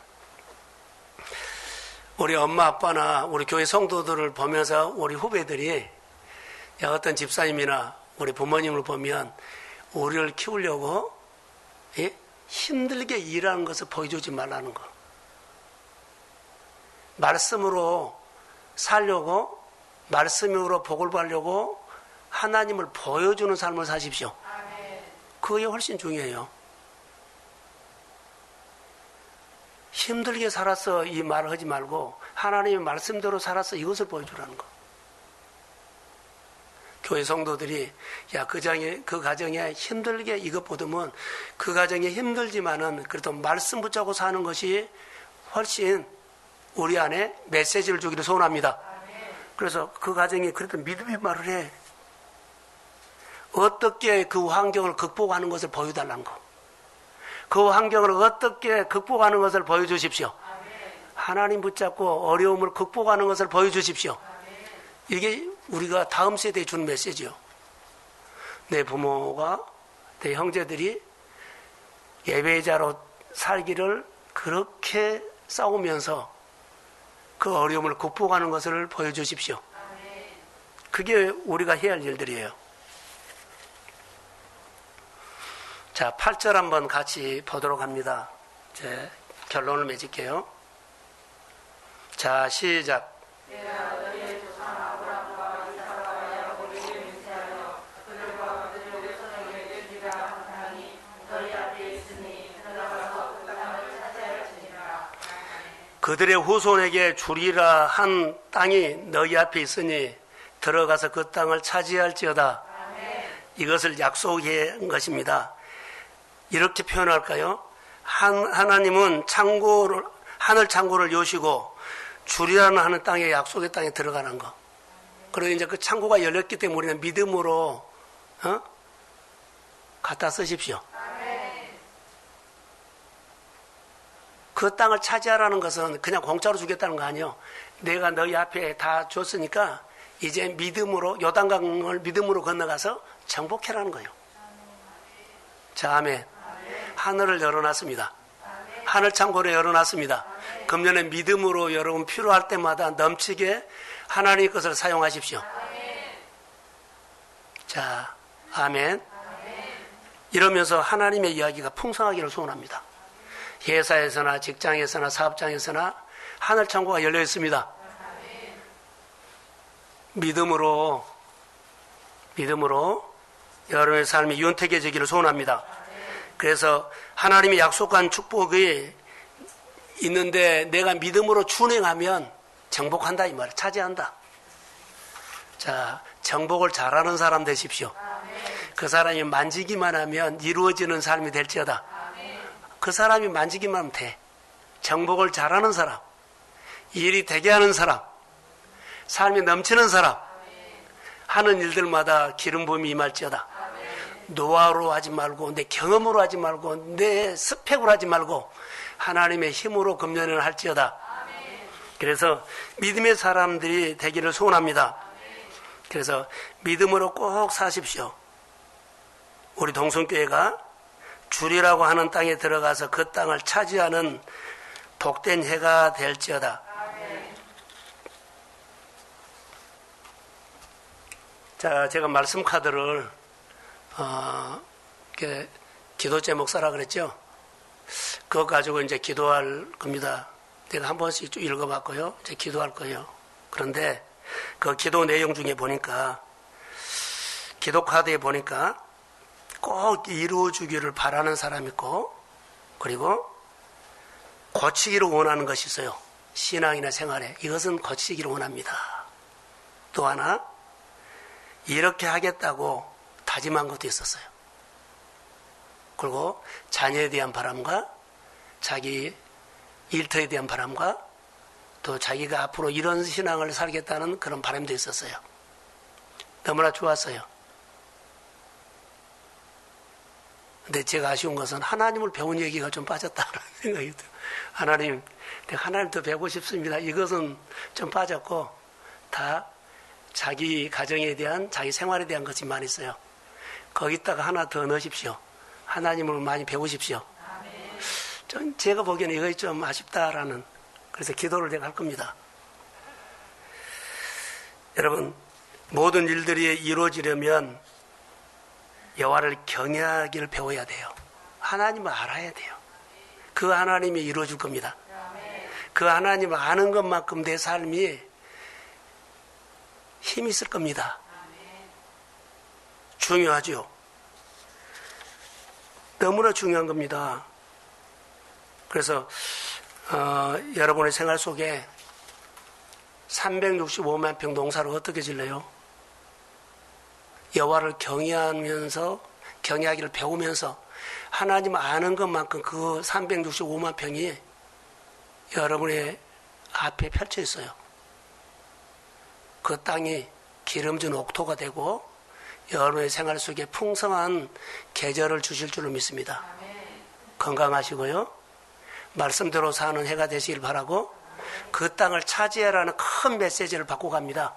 우리 엄마 아빠나 우리 교회 성도들을 보면서 우리 후배들이 어떤 집사님이나 우리 부모님을 보면 우리를 키우려고 힘들게 일하는 것을 보여주지 말라는 거. 말씀으로 살려고, 말씀으로 복을 받으려고 하나님을 보여주는 삶을 사십시오. 그게 훨씬 중요해요. 힘들게 살았어 이 말을 하지 말고 하나님의 말씀대로 살았어 이것을 보여주라는 거. 교회 성도들이 그 가정에 힘들게 이것 보다면 그 가정에 힘들지만은 그래도 말씀 붙잡고 사는 것이 훨씬 우리 안에 메시지를 주기를 소원합니다. 그래서 그 가정에 그래도 믿음의 말을 해. 어떻게 그 환경을 극복하는 것을 보여달라는 거. 그 환경을 어떻게 극복하는 것을 보여주십시오. 하나님 붙잡고 어려움을 극복하는 것을 보여주십시오. 이게 우리가 다음 세대에 주는 메시지요. 내 부모가, 내 형제들이 예배자로 살기를 그렇게 싸우면서 그 어려움을 극복하는 것을 보여주십시오. 그게 우리가 해야 할 일들이에요. 자, 8절 한번 같이 보도록 합니다. 이제 결론을 맺을게요. 자, 시작. 그들의 후손에게 주리라 한 땅이 너희 앞에 있으니 들어가서 그 땅을 차지할지어다. 이것을 약속한 것입니다. 이렇게 표현할까요? 하나님은 하늘 창고를 여시고 주리라는 하는 땅에 약속의 땅에 들어가는 거. 그리고 이제 그 창고가 열렸기 때문에 우리는 믿음으로 갖다 쓰십시오. 그 땅을 차지하라는 것은 그냥 공짜로 주겠다는 거 아니에요. 내가 너희 앞에 다 줬으니까 이제 믿음으로 요단강을 믿음으로 건너가서 정복해라는 거예요. 자, 아멘. 하늘을 열어놨습니다. 하늘 창고를 열어놨습니다. 금년에 믿음으로 여러분 필요할 때마다 넘치게 하나님의 것을 사용하십시오. 자, 아멘. 이러면서 하나님의 이야기가 풍성하기를 소원합니다. 회사에서나 직장에서나 사업장에서나 하늘 창고가 열려 있습니다. 믿음으로 여러분의 삶이 윤택해지기를 소원합니다. 그래서 하나님이 약속한 축복이 있는데 내가 믿음으로 준행하면 정복한다 이 말, 차지한다. 자, 정복을 잘하는 사람 되십시오. 그 사람이 만지기만 하면 이루어지는 삶이 될지어다. 그 사람이 만지기만 하면 돼. 정복을 잘하는 사람, 일이 되게 하는 사람, 삶이 넘치는 사람, 하는 일들마다 기름 부음이 임할지어다. 노하우로 하지 말고 내 경험으로 하지 말고 내 스펙으로 하지 말고 하나님의 힘으로 금년을 할지어다. 그래서 믿음의 사람들이 되기를 소원합니다. 그래서 믿음으로 꼭 사십시오. 우리 동성교회가 주리라고 하는 땅에 들어가서 그 땅을 차지하는 복된 해가 될지어다. 자, 제가 말씀 카드를 기도 제목 써라 그랬죠? 그거 가지고 이제 기도할 겁니다. 내가 한 번씩 쭉 읽어봤고요. 이제 기도할 거예요. 그런데 그 기도 내용 중에 보니까, 기도 카드에 보니까 꼭 이루어주기를 바라는 사람이 있고, 그리고 고치기를 원하는 것이 있어요. 신앙이나 생활에 이것은 고치기를 원합니다. 또 하나, 이렇게 하겠다고 다짐한 것도 있었어요. 그리고 자녀에 대한 바람과 자기 일터에 대한 바람과 또 자기가 앞으로 이런 신앙을 살겠다는 그런 바람도 있었어요. 너무나 좋았어요. 근데 제가 아쉬운 것은 하나님을 배운 얘기가 좀 빠졌다는 생각이 들어요. 하나님, 내가 하나님 더 배우고 싶습니다. 이것은 좀 빠졌고 다 자기 가정에 대한, 자기 생활에 대한 것이 많이 있어요. 거기다가 하나 더 넣으십시오. 하나님을 많이 배우십시오. 좀 제가 보기에는 이것이 좀 아쉽다라는, 그래서 기도를 제가 할 겁니다. 여러분, 모든 일들이 이루어지려면 여호와를 경외하기를 배워야 돼요. 하나님을 알아야 돼요. 그 하나님이 이루어줄 겁니다. 그 하나님을 아는 것만큼 내 삶이 힘이 있을 겁니다. 중요하죠. 너무나 중요한 겁니다. 그래서 여러분의 생활 속에 365만 평 농사를 어떻게 질러요? 여호와를 경외하기를 배우면서 하나님 아는 것만큼 그 365만 평이 여러분의 앞에 펼쳐 있어요. 그 땅이 기름진 옥토가 되고 여러분의 생활 속에 풍성한 계절을 주실 줄로 믿습니다. 건강하시고요. 말씀대로 사는 해가 되시길 바라고, 그 땅을 차지하라는 큰 메시지를 받고 갑니다.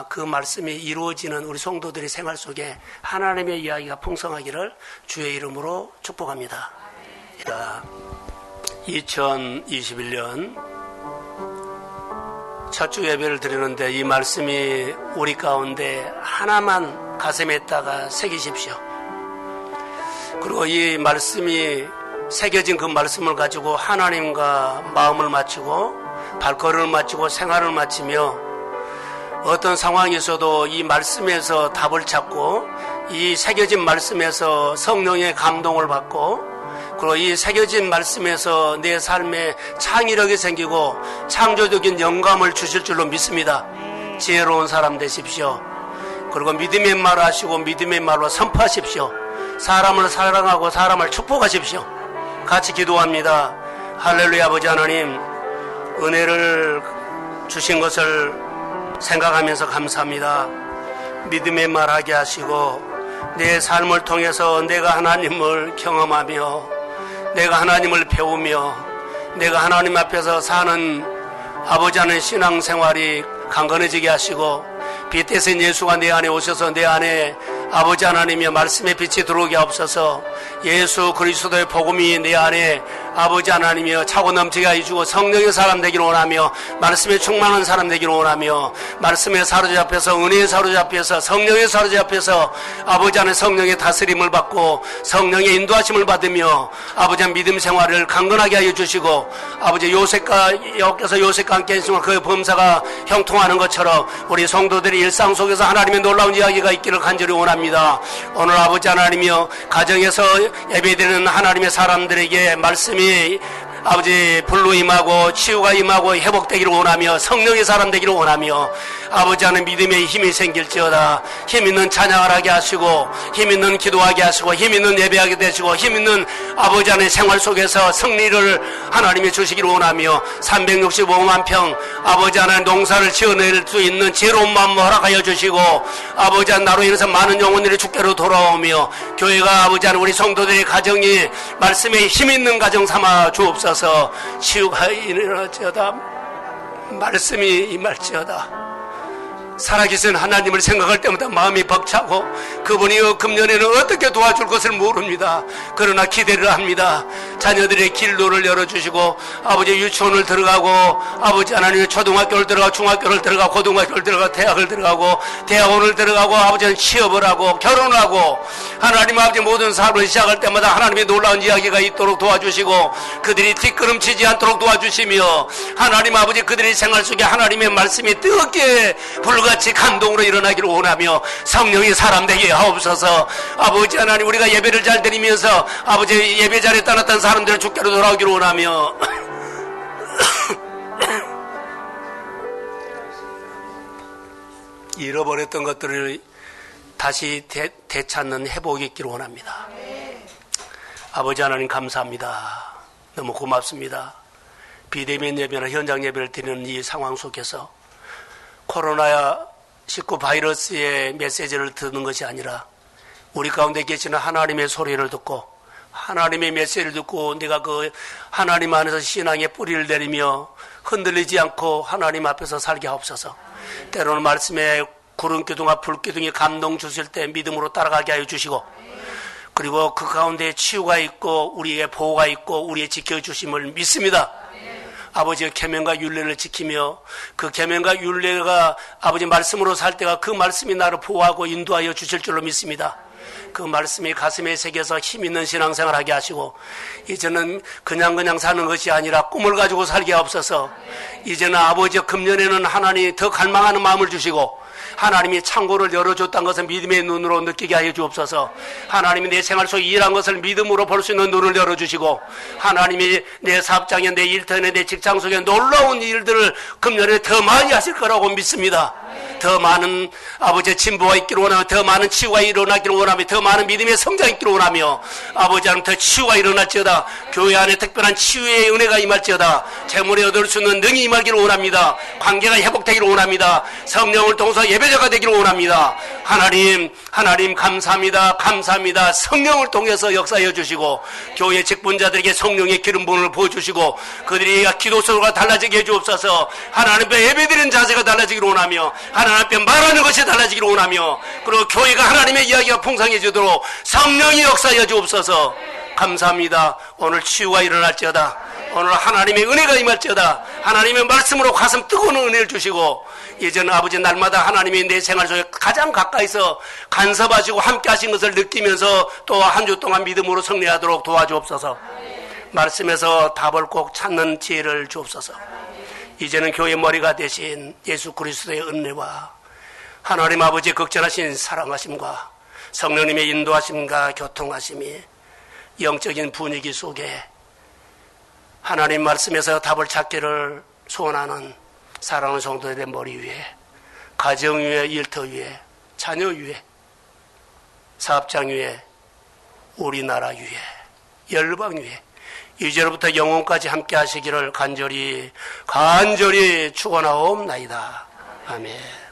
그 말씀이 이루어지는 우리 성도들의 생활 속에 하나님의 이야기가 풍성하기를 주의 이름으로 축복합니다. 2021년 첫 주 예배를 드리는데 이 말씀이 우리 가운데 하나만 가슴에다가 새기십시오. 그리고 이 말씀이 새겨진 그 말씀을 가지고 하나님과 마음을 맞추고 발걸음을 맞추고 생활을 맞추며 어떤 상황에서도 이 말씀에서 답을 찾고 이 새겨진 말씀에서 성령의 감동을 받고, 그리고 이 새겨진 말씀에서 내 삶에 창의력이 생기고 창조적인 영감을 주실 줄로 믿습니다. 지혜로운 사람 되십시오. 그리고 믿음의 말 하시고 믿음의 말로 선포하십시오. 사람을 사랑하고 사람을 축복하십시오. 같이 기도합니다. 할렐루야. 아버지 하나님, 은혜를 주신 것을 생각하면서 감사합니다. 믿음의 말하게 하시고 내 삶을 통해서 내가 하나님을 경험하며 내가 하나님을 배우며 내가 하나님 앞에서 사는 아버지 하나님 신앙생활이 강건해지게 하시고 빛대신 예수가 내 안에 오셔서 내 안에 아버지 하나님의 말씀의 빛이 들어오게 하옵소서. 예수 그리스도의 복음이 내 안에 아버지 하나님이여 차고 넘치게 해주고 성령의 사람 되기를 원하며 말씀에 충만한 사람 되기를 원하며 말씀에 사로잡혀서 은혜에 사로잡혀서 성령에 사로잡혀서 아버지 하나님 성령의 다스림을 받고 성령의 인도하심을 받으며 아버지 하나님 믿음 생활을 강건하게 하여 주시고 아버지 여호와께서 요셉과 함께 했으면 그 범사가 형통하는 것처럼 우리 성도들의 일상 속에서 하나님의 놀라운 이야기가 있기를 간절히 원합니다. 오늘 아버지 하나님이여 가정에서 예배드리는 하나님의 사람들에게 말씀이 아버지 불로 임하고 치유가 임하고 회복되기를 원하며 성령의 사람 되기를 원하며 아버지 하나님 믿음의 힘이 생길지어다. 힘 있는 찬양을 하게 하시고 힘 있는 기도하게 하시고 힘 있는 예배하게 되시고 힘 있는 아버지 하나님의 생활 속에서 승리를 하나님이 주시기를 원하며 365만 평 아버지 하나님 농사를 지어낼 수 있는 지혜로운 마음을 허락하여 주시고 아버지 하나님 나로 인해서 많은 영혼들이 주께로 돌아오며 교회가 아버지 하나님 우리 성도들의 가정이 말씀에 힘 있는 가정 삼아 주옵소서. 치유가 일어날지어다. 말씀이 임할지어다. 살아계신 하나님을 생각할 때마다 마음이 벅차고 그분이 금년에는 어떻게 도와줄 것을 모릅니다. 그러나 기대를 합니다. 자녀들의 길로를 열어주시고 아버지 유치원을 들어가고 아버지 하나님의 초등학교를 들어가고 중학교를 들어가고 고등학교를 들어가고 대학을 들어가고 대학원을 들어가고 아버지는 취업을 하고 결혼을 하고 하나님 아버지 모든 사업을 시작할 때마다 하나님의 놀라운 이야기가 있도록 도와주시고 그들이 뒷걸음치지 않도록 도와주시며 하나님 아버지 그들의 생활 속에 하나님의 말씀이 뜨겁게 불과 그같이 감동으로 일어나기를 원하며 성령이 사람 되게 하옵소서. 아버지 하나님, 우리가 예배를 잘 드리면서 아버지 예배 자리에 떠났던 사람들은 주께로 돌아오기를 원하며 잃어버렸던 것들을 다시 되찾는 회복이 있기를 원합니다. 아버지 하나님 감사합니다. 너무 고맙습니다. 비대면 예배나 현장 예배를 드리는 이 상황 속에서 코로나19 바이러스의 메시지를 듣는 것이 아니라 우리 가운데 계시는 하나님의 소리를 듣고 하나님의 메시지를 듣고 내가 그 하나님 안에서 신앙의 뿌리를 내리며 흔들리지 않고 하나님 앞에서 살게 하옵소서. 때로는 말씀에 구름기둥과 불기둥이 감동 주실 때 믿음으로 따라가게 하여 주시고, 그리고 그 가운데 치유가 있고 우리의 보호가 있고 우리의 지켜주심을 믿습니다. 아버지의 계명과 율례를 지키며 그 계명과 율례가 아버지 말씀으로 살 때가 그 말씀이 나를 보호하고 인도하여 주실 줄로 믿습니다. 그 말씀이 가슴에 새겨서 힘있는 신앙생활 하게 하시고, 이제는 그냥 사는 것이 아니라 꿈을 가지고 살게 하옵소서. 이제는 아버지 금년에는 하나님 더 갈망하는 마음을 주시고 하나님이 창고를 열어줬다는 것을 믿음의 눈으로 느끼게 하여 주옵소서. 하나님이 내 생활 속에 일한 것을 믿음으로 볼 수 있는 눈을 열어주시고, 하나님이 내 사업장에, 내 일터에, 내 직장 속에 놀라운 일들을 금년에 더 많이 하실 거라고 믿습니다. 더 많은 아버지의 진보가 있기를 원하며, 더 많은 치유가 일어나기를 원하며, 더 많은 믿음의 성장이 있기를 원하며, 아버지 하나님 더 치유가 일어날지어다. 교회 안에 특별한 치유의 은혜가 임할지어다. 재물에 얻을 수 있는 능이 임하기를 원합니다. 관계가 회복되기를 원합니다. 성령을 통해서 예배자가 되기를 원합니다. 하나님 감사합니다. 성령을 통해서 역사해 주시고 교회 직분자들에게 성령의 기름 부음을 부어주시고 그들이 기도 소리가 달라지게 해주옵소서. 하나님 앞에 예배드리는 자세가 달라지기를 원하며 하나님 앞에 말하는 것이 달라지기를 원하며, 그리고 교회가 하나님의 이야기가 풍성해지도록 성령이 역사해 주옵소서. 감사합니다. 오늘 치유가 일어날지어다. 오늘 하나님의 은혜가 임할지어다. 하나님의 말씀으로 가슴 뜨거운 은혜를 주시고, 이제는 아버지 날마다 하나님이 내 생활 속에 가장 가까이서 간섭하시고 함께 하신 것을 느끼면서 또 한 주 동안 믿음으로 승리하도록 도와주옵소서. 말씀에서 답을 꼭 찾는 지혜를 주옵소서. 이제는 교회 머리가 되신 예수 그리스도의 은혜와 하나님 아버지의 극전하신 사랑하심과 성령님의 인도하심과 교통하심이 영적인 분위기 속에 하나님 말씀에서 답을 찾기를 소원하는 사랑하는 성도들의 머리 위에, 가정 위에, 일터 위에, 자녀 위에, 사업장 위에, 우리나라 위에, 열방 위에 이제로부터 영혼까지 함께 하시기를 간절히 축원하옵나이다. 아멘.